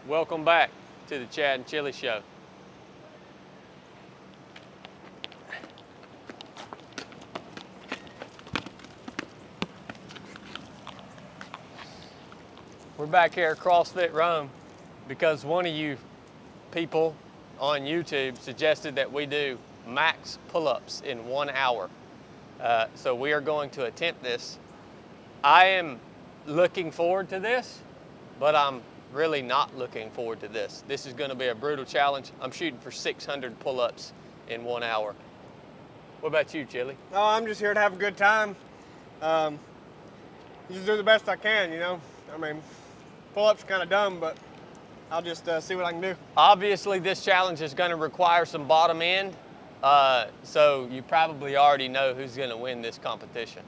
Welcome back to the Chad and Chili Show. We're back here at CrossFit Rome because one of you people on YouTube suggested that we do max pull-ups in 1 hour. So we are going to attempt this. I am looking forward to this, but I'm really not looking forward to this. This is going to be a brutal challenge. I'm shooting for 600 pull-ups in 1 hour. What about you, Chili? Oh, I'm just here to have a good time. Just do the best I can, you know. I mean, pull-ups kind of dumb, but I'll just see what I can do. Obviously, this challenge is going to require some bottom end, so you probably already know who's going to win this competition.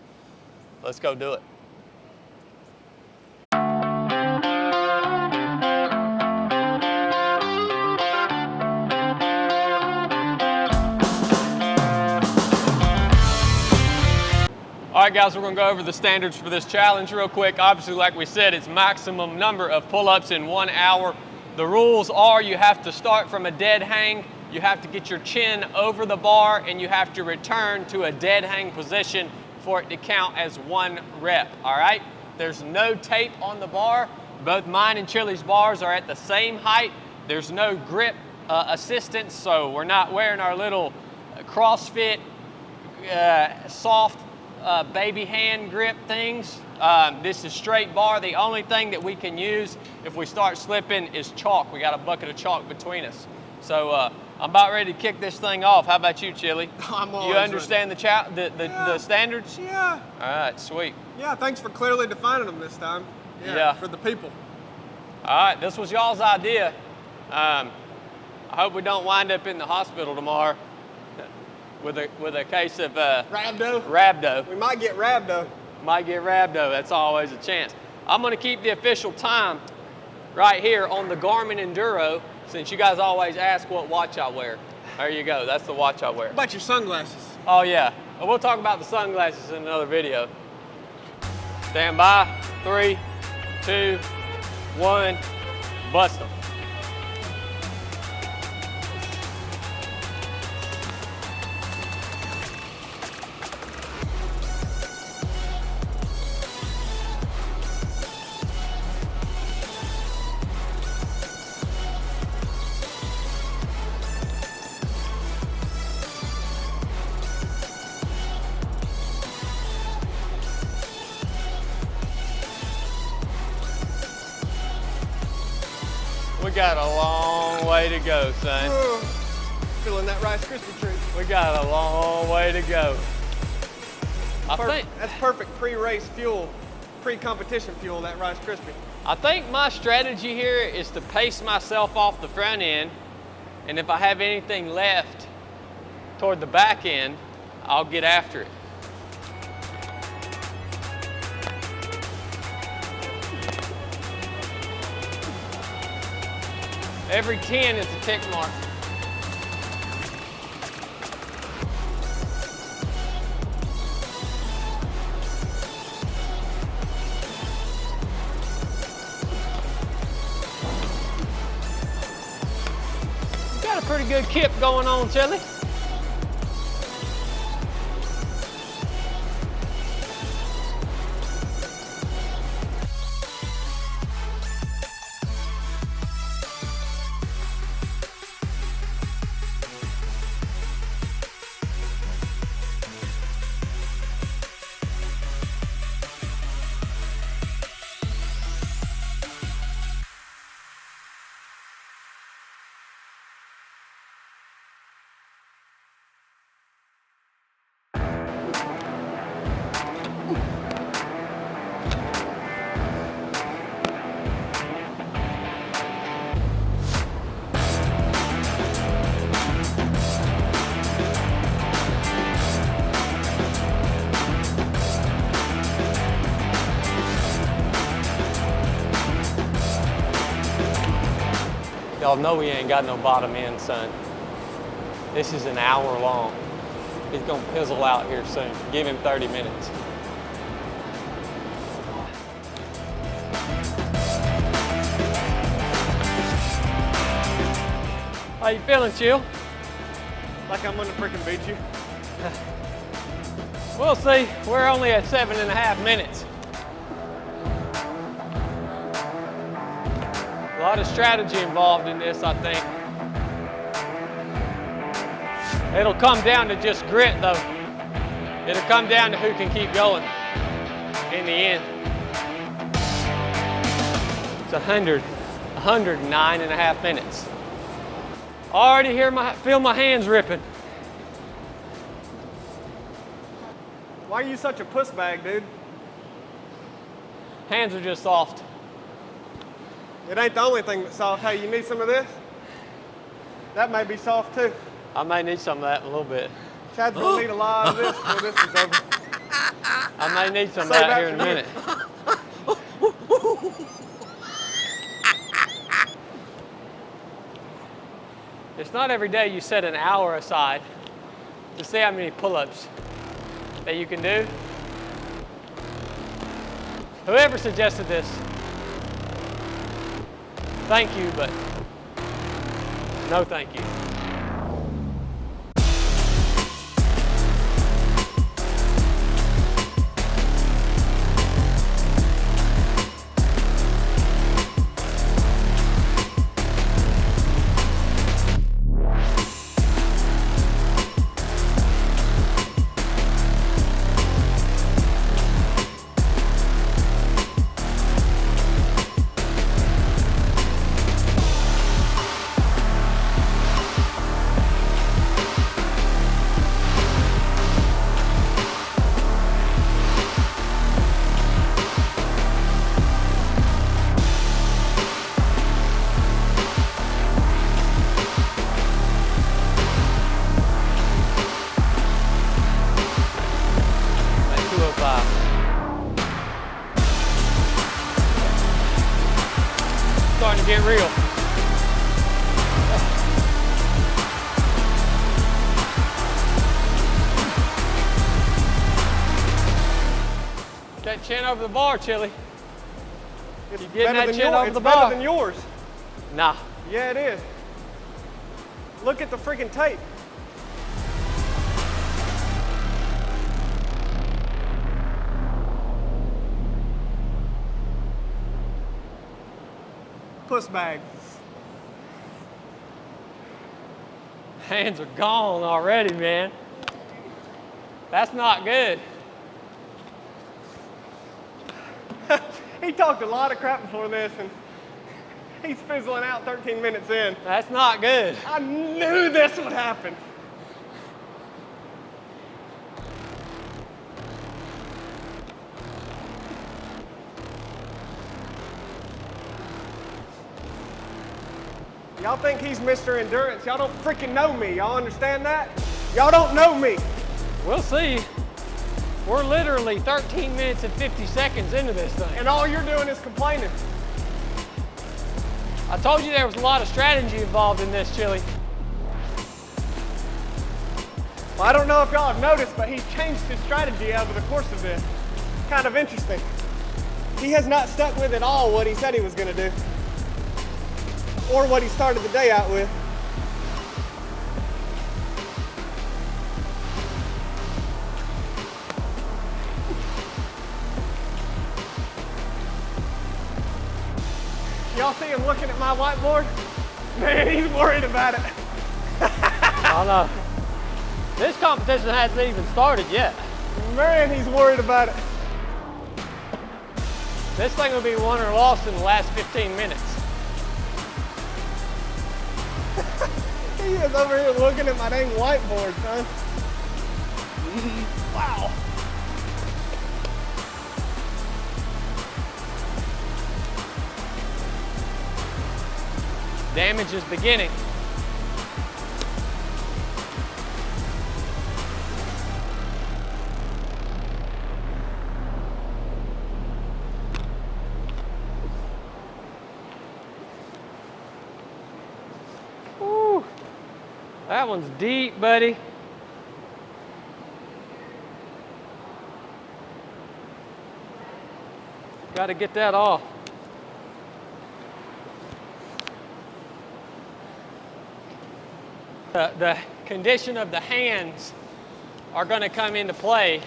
Let's go do it. All right, guys, we're gonna go over the standards for this challenge real quick. Obviously, like we said, it's maximum number of pull-ups in 1 hour. The rules are you have to start from a dead hang, you have to get your chin over the bar, and you have to return to a dead hang position for it to count as 1 rep, all right? There's no tape on the bar. Both mine and Chili's bars are at the same height. There's no grip assistance, so we're not wearing our little CrossFit soft baby hand grip things. This is straight bar. The only thing that we can use if we start slipping is chalk. We got a bucket of chalk between us. So I'm about ready to kick this thing off. How about you, Chili? I'm always You understand the standards? Yeah. All right, sweet. Yeah, thanks for clearly defining them this time. Yeah. For the people. All right, this was y'all's idea. I hope we don't wind up in the hospital tomorrow with a case of rhabdo. We might get rhabdo. Might get rhabdo. That's always a chance. I'm going to keep the official time right here on the Garmin Enduro, since you guys always ask what watch I wear. There you go. That's the watch I wear. What about your sunglasses? Oh yeah. We'll talk about the sunglasses in another video. Stand by. 3, 2, 1. Bust them. We got a long way to go, son. Feeling that Rice Krispie treat. We got a long way to go. That's perfect pre-race fuel, pre-competition fuel, that Rice Krispie. I think my strategy here is to pace myself off the front end, and if I have anything left toward the back end, I'll get after it. Every 10 is a tick mark. Got a pretty good kip going on, Chili. Y'all know we ain't got no bottom end, son. This is an hour long. He's gonna pizzle out here soon. Give him 30 minutes. How you feeling, Chill? Like I'm gonna freaking beat you. We'll see. We're only at 7.5 minutes. A lot of strategy involved in this, I think. It'll come down to just grit, though. It'll come down to who can keep going in the end. It's 109.5 minutes. Already feel my hands ripping. Why are you such a puss bag, dude? Hands are just soft. It ain't the only thing that's soft. Hey, you need some of this? That may be soft too. I may need some of that in a little bit. Chad's gonna need a lot of this before this is over. I may need some of Save that here in a for you. minute. It's not every day you set an hour aside to see how many pull-ups that you can do. Whoever suggested this, thank you, but no thank you. Starting to get real. That chin over the bar, Chili. It's You getting better that than chin over it's the better bar? than yours. Nah. Yeah, it is. Look at the freaking tape. Puss bag. Hands are gone already, man. That's not good. He talked a lot of crap before this, and he's fizzling out 13 minutes in. That's not good. I knew this would happen. Y'all think he's Mr. Endurance. Y'all don't freaking know me. Y'all understand that? Y'all don't know me. We'll see. We're literally 13 minutes and 50 seconds into this thing. And all you're doing is complaining. I told you there was a lot of strategy involved in this, Chili. Well, I don't know if y'all have noticed, but he's changed his strategy over the course of this. Kind of interesting. He has not stuck with at all what he said he was going to do. Or what he started the day out with. Y'all see him looking at my whiteboard? Man, he's worried about it. I know. This competition hasn't even started yet. Man, he's worried about it. This thing will be won or lost in the last 15 minutes. He is over here looking at my dang whiteboard, son. Wow. Damage is beginning. Woo. That one's deep, buddy. Got to get that off. The condition of the hands are going to come into play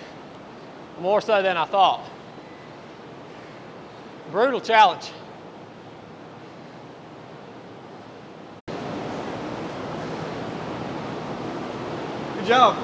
more so than I thought. Brutal challenge. Good job.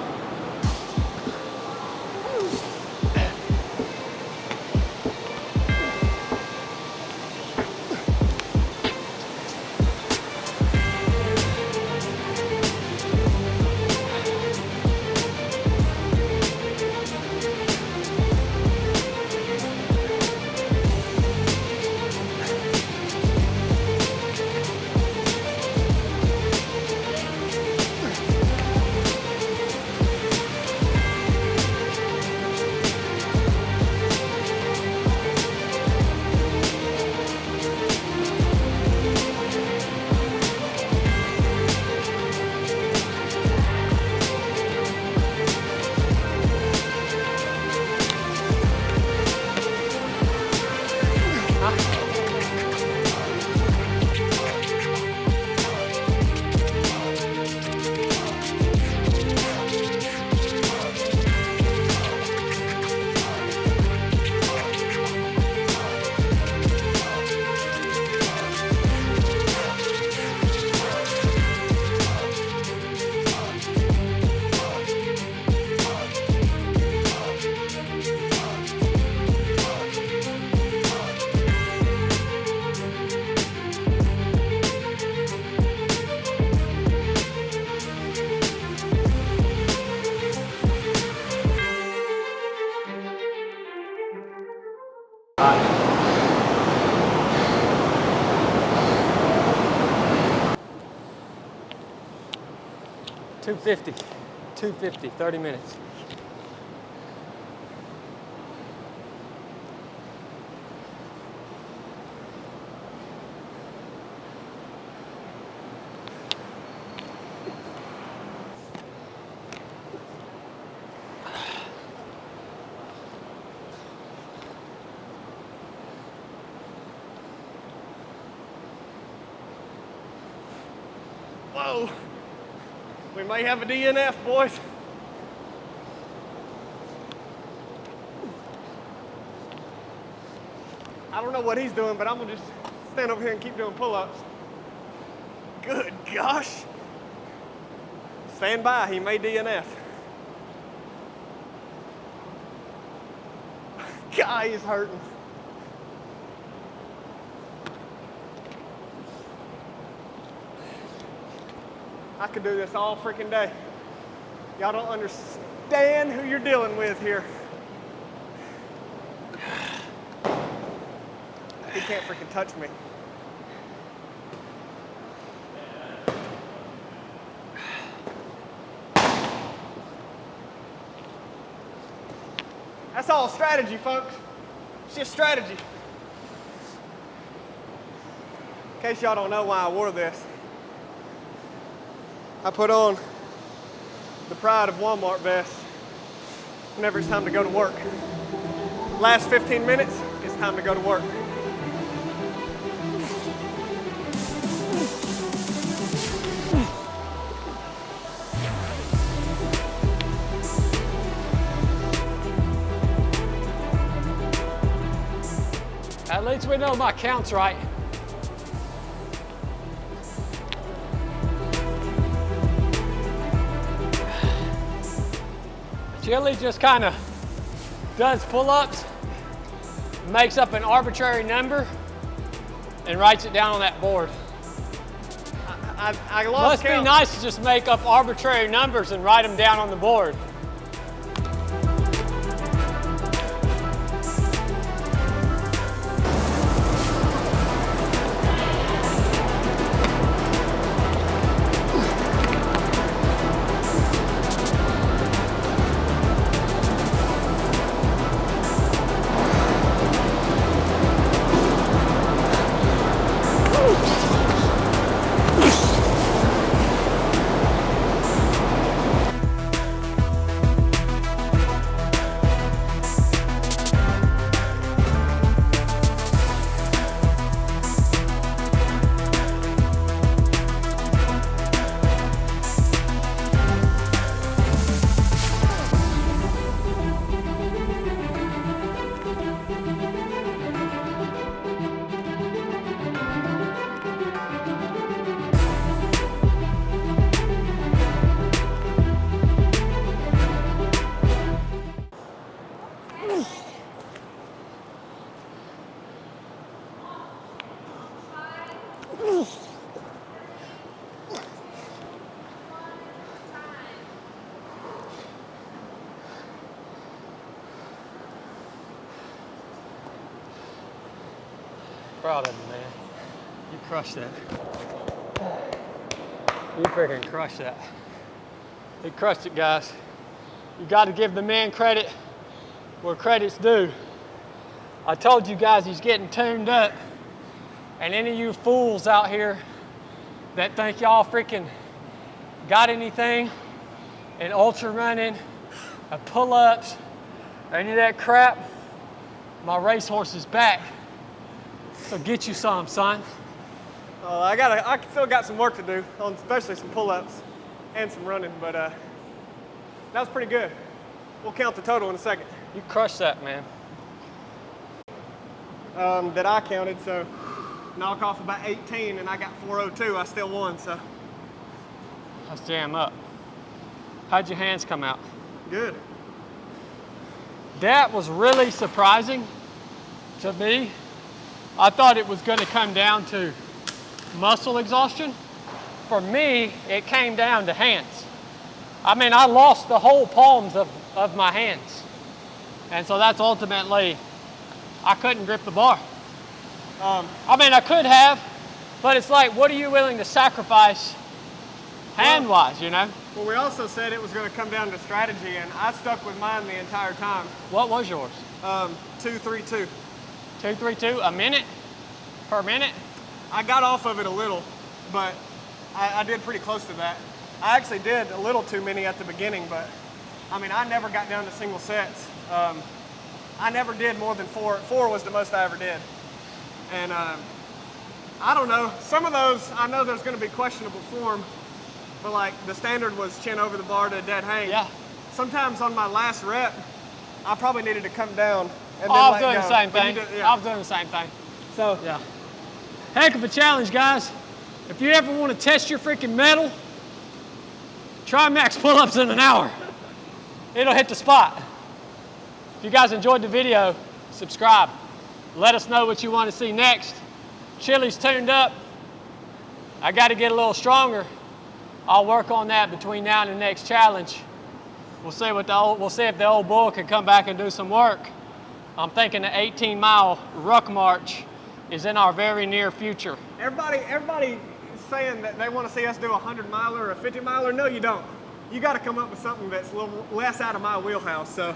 $250, 30 minutes. Whoa. We may have a DNF, boys. I don't know what he's doing, but I'm gonna just stand over here and keep doing pull-ups. Good gosh. Stand by, he may DNF. Guy is hurting. I could do this all freaking day. Y'all don't understand who you're dealing with here. He can't freaking touch me. That's all strategy, folks. It's just strategy. In case y'all don't know why I wore this, I put on the Pride of Walmart vest whenever it's time to go to work. Last 15 minutes, it's time to go to work. At least we know my count's right. Chili just kind of does pull-ups, makes up an arbitrary number, and writes it down on that board. I lost count. Must be nice to just make up arbitrary numbers and write them down on the board. Proud of you, man. You crushed that. You freaking crushed that. He crushed it, guys. You got to give the man credit where credit's due. I told you guys he's getting tuned up. And any of you fools out here that think y'all freaking got anything in ultra running, pull-ups, or any of that crap, my racehorse is back. So get you some, son. I still got some work to do, on especially some pull-ups and some running, but that was pretty good. We'll count the total in a second. You crushed that, man. That I counted, so knock off about 18 and I got 402, I still won, so. Let's jam up. How'd your hands come out? Good. That was really surprising to me. I thought it was going to come down to muscle exhaustion. For me, it came down to hands. I mean, I lost the whole palms of my hands. And so that's ultimately, I couldn't grip the bar. I mean, I could have, but it's like, what are you willing to sacrifice hand-wise, you know? Well, we also said it was going to come down to strategy, and I stuck with mine the entire time. What was yours? 2-3-2. 2-3-2, a minute? Per minute? I got off of it a little, but I did pretty close to that. I actually did a little too many at the beginning, but I mean, I never got down to single sets. I never did more than 4. 4 was the most I ever did. And I don't know, some of those, I know there's going to be questionable form, but like the standard was chin over the bar to a dead hang. Yeah. Sometimes on my last rep, I probably needed to come down and then I was let doing go. the same But thing. yeah. I was doing the same thing. So Yeah. Heck of a challenge, guys. If you ever want to test your freaking metal, try max pull-ups in an hour. It'll hit the spot. If you guys enjoyed the video, subscribe. Let us know what you want to see next. Chili's tuned up. I got to get a little stronger. I'll work on that between now and the next challenge. We'll see if the old bull can come back and do some work. I'm thinking the 18-mile ruck march is in our very near future. everybody is saying that they want to see us do a 100-miler or a 50-miler. No, you don't. You got to come up with something that's a little less out of my wheelhouse. So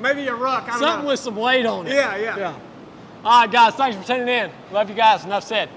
maybe a ruck, I don't know. Something with some weight on it. Yeah. All right, guys, thanks for tuning in. Love you guys. Enough said.